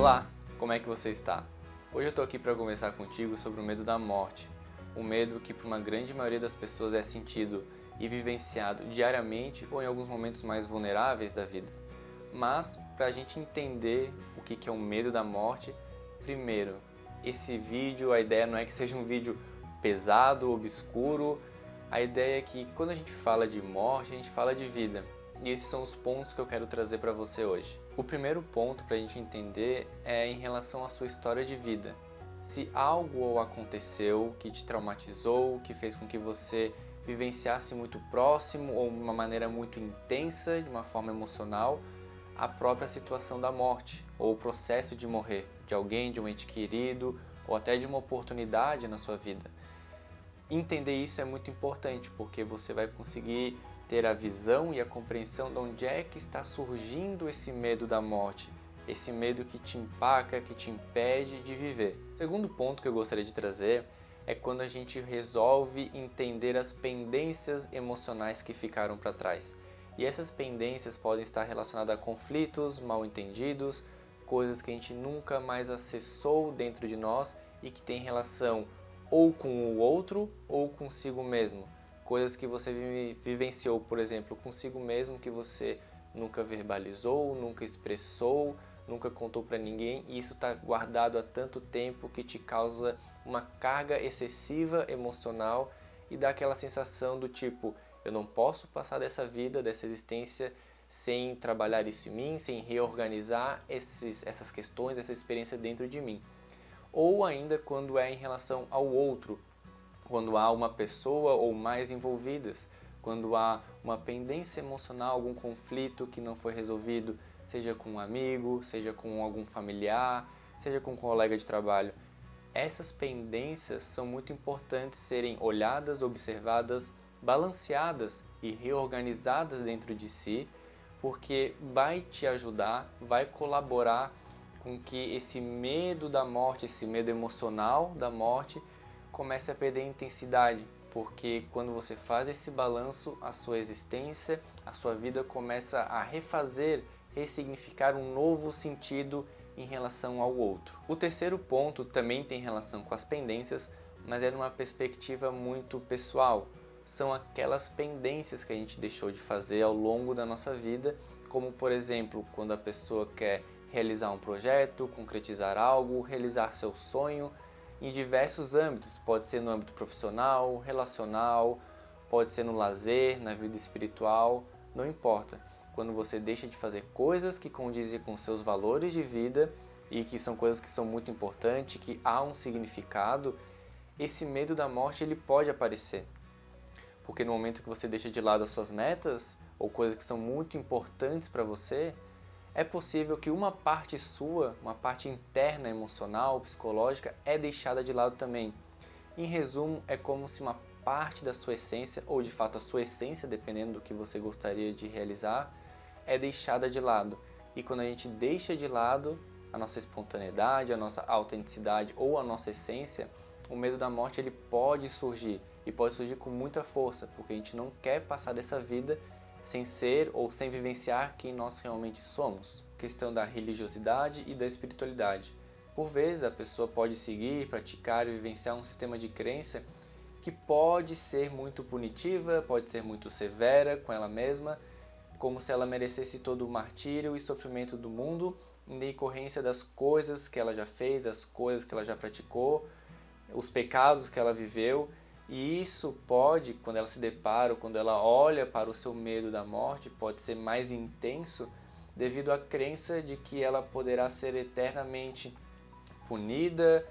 Olá, como é que você está? Hoje eu estou aqui para conversar contigo sobre o medo da morte. Um medo que para uma grande maioria das pessoas é sentido e vivenciado diariamente ou em alguns momentos mais vulneráveis da vida. Mas, para a gente entender o que é o medo da morte, primeiro, esse vídeo, a ideia não é que seja um vídeo pesado, obscuro. A ideia é que quando a gente fala de morte, a gente fala de vida. E esses são os pontos que eu quero trazer para você hoje. O primeiro ponto para a gente entender é em relação à sua história de vida. Se algo aconteceu que te traumatizou, que fez com que você vivenciasse muito próximo ou de uma maneira muito intensa, de uma forma emocional, a própria situação da morte ou o processo de morrer de alguém, de um ente querido ou até de uma oportunidade na sua vida. Entender isso é muito importante porque você vai conseguir ter a visão e a compreensão de onde é que está surgindo esse medo da morte, esse medo que te empaca, que te impede de viver. O segundo ponto que eu gostaria de trazer é quando a gente resolve entender as pendências emocionais que ficaram para trás. E essas pendências podem estar relacionadas a conflitos, mal-entendidos, coisas que a gente nunca mais acessou dentro de nós e que tem relação ou com o outro ou consigo mesmo. Coisas que você vivenciou, por exemplo, consigo mesmo que você nunca verbalizou, nunca expressou, nunca contou para ninguém e isso está guardado há tanto tempo que te causa uma carga excessiva emocional e dá aquela sensação do tipo, eu não posso passar dessa vida, dessa existência sem trabalhar isso em mim, sem reorganizar essas questões, essa experiência dentro de mim. Ou ainda quando é em relação ao outro, quando há uma pessoa ou mais envolvidas, quando há uma pendência emocional, algum conflito que não foi resolvido, seja com um amigo, seja com algum familiar, seja com um colega de trabalho. Essas pendências são muito importantes serem olhadas, observadas, balanceadas e reorganizadas dentro de si, porque vai te ajudar, vai colaborar com que esse medo da morte, esse medo emocional da morte, comece a perder intensidade, porque quando você faz esse balanço, a sua existência, a sua vida começa a refazer, ressignificar um novo sentido em relação ao outro. O terceiro ponto também tem relação com as pendências, mas é numa perspectiva muito pessoal. São aquelas pendências que a gente deixou de fazer ao longo da nossa vida, como por exemplo, quando a pessoa quer realizar um projeto, concretizar algo, realizar seu sonho, em diversos âmbitos, pode ser no âmbito profissional, relacional, pode ser no lazer, na vida espiritual, não importa. Quando você deixa de fazer coisas que condizem com seus valores de vida e que são coisas que são muito importantes, que há um significado, esse medo da morte ele pode aparecer. Porque no momento que você deixa de lado as suas metas ou coisas que são muito importantes para você, é possível que uma parte sua, uma parte interna, emocional, psicológica, é deixada de lado também. Em resumo, é como se uma parte da sua essência, ou de fato a sua essência, dependendo do que você gostaria de realizar, é deixada de lado. E quando a gente deixa de lado a nossa espontaneidade, a nossa autenticidade ou a nossa essência, o medo da morte ele pode surgir. E pode surgir com muita força, porque a gente não quer passar dessa vida sem ser ou sem vivenciar quem nós realmente somos. Questão da religiosidade e da espiritualidade. Por vezes a pessoa pode seguir, praticar e vivenciar um sistema de crença que pode ser muito punitiva, pode ser muito severa com ela mesma, como se ela merecesse todo o martírio e sofrimento do mundo em decorrência das coisas que ela já fez, das coisas que ela já praticou, os pecados que ela viveu. E isso pode, quando ela se depara ou quando ela olha para o seu medo da morte, pode ser mais intenso devido à crença de que ela poderá ser eternamente punida,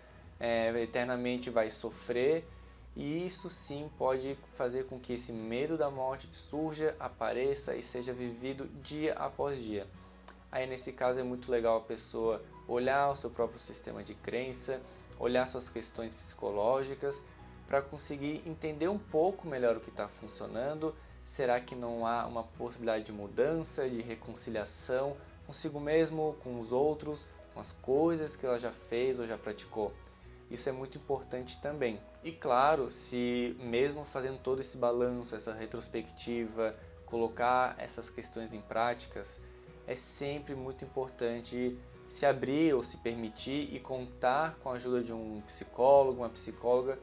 eternamente vai sofrer. E isso sim pode fazer com que esse medo da morte surja, apareça e seja vivido dia após dia. Aí nesse caso é muito legal a pessoa olhar o seu próprio sistema de crença, olhar suas questões psicológicas, para conseguir entender um pouco melhor o que está funcionando. Será que não há uma possibilidade de mudança, de reconciliação consigo mesmo, com os outros, com as coisas que ela já fez ou já praticou? Isso é muito importante também. E claro, se mesmo fazendo todo esse balanço, essa retrospectiva, colocar essas questões em práticas, é sempre muito importante se abrir ou se permitir e contar com a ajuda de um psicólogo, uma psicóloga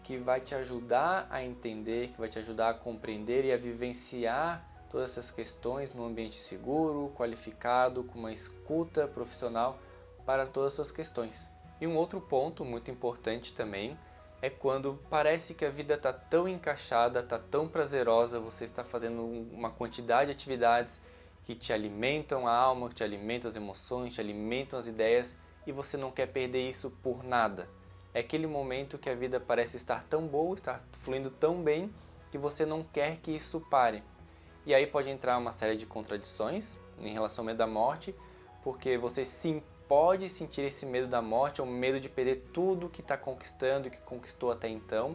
que vai te ajudar a entender, que vai te ajudar a compreender e a vivenciar todas essas questões num ambiente seguro, qualificado, com uma escuta profissional para todas as suas questões. E um outro ponto muito importante também é quando parece que a vida está tão encaixada, está tão prazerosa, você está fazendo uma quantidade de atividades que te alimentam a alma, que te alimentam as emoções, te alimentam as ideias e você não quer perder isso por nada. É aquele momento que a vida parece estar tão boa, estar fluindo tão bem, que você não quer que isso pare. E aí pode entrar uma série de contradições em relação ao medo da morte, porque você sim pode sentir esse medo da morte, ou medo de perder tudo que está conquistando e que conquistou até então,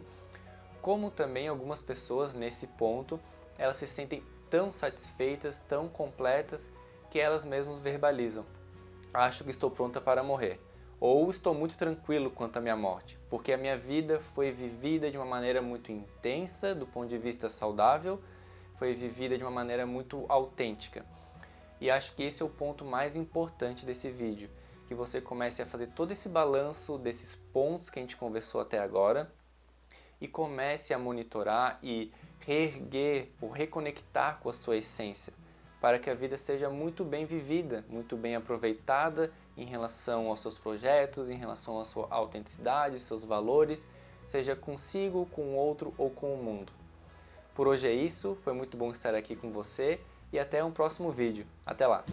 como também algumas pessoas nesse ponto, elas se sentem tão satisfeitas, tão completas, que elas mesmas verbalizam: acho que estou pronta para morrer. Ou estou muito tranquilo quanto à minha morte, porque a minha vida foi vivida de uma maneira muito intensa, do ponto de vista saudável, foi vivida de uma maneira muito autêntica. E acho que esse é o ponto mais importante desse vídeo, que você comece a fazer todo esse balanço desses pontos que a gente conversou até agora e comece a monitorar e reerguer ou reconectar com a sua essência, para que a vida seja muito bem vivida, muito bem aproveitada em relação aos seus projetos, em relação à sua autenticidade, seus valores, seja consigo, com o outro ou com o mundo. Por hoje é isso, foi muito bom estar aqui com você e até um próximo vídeo. Até lá!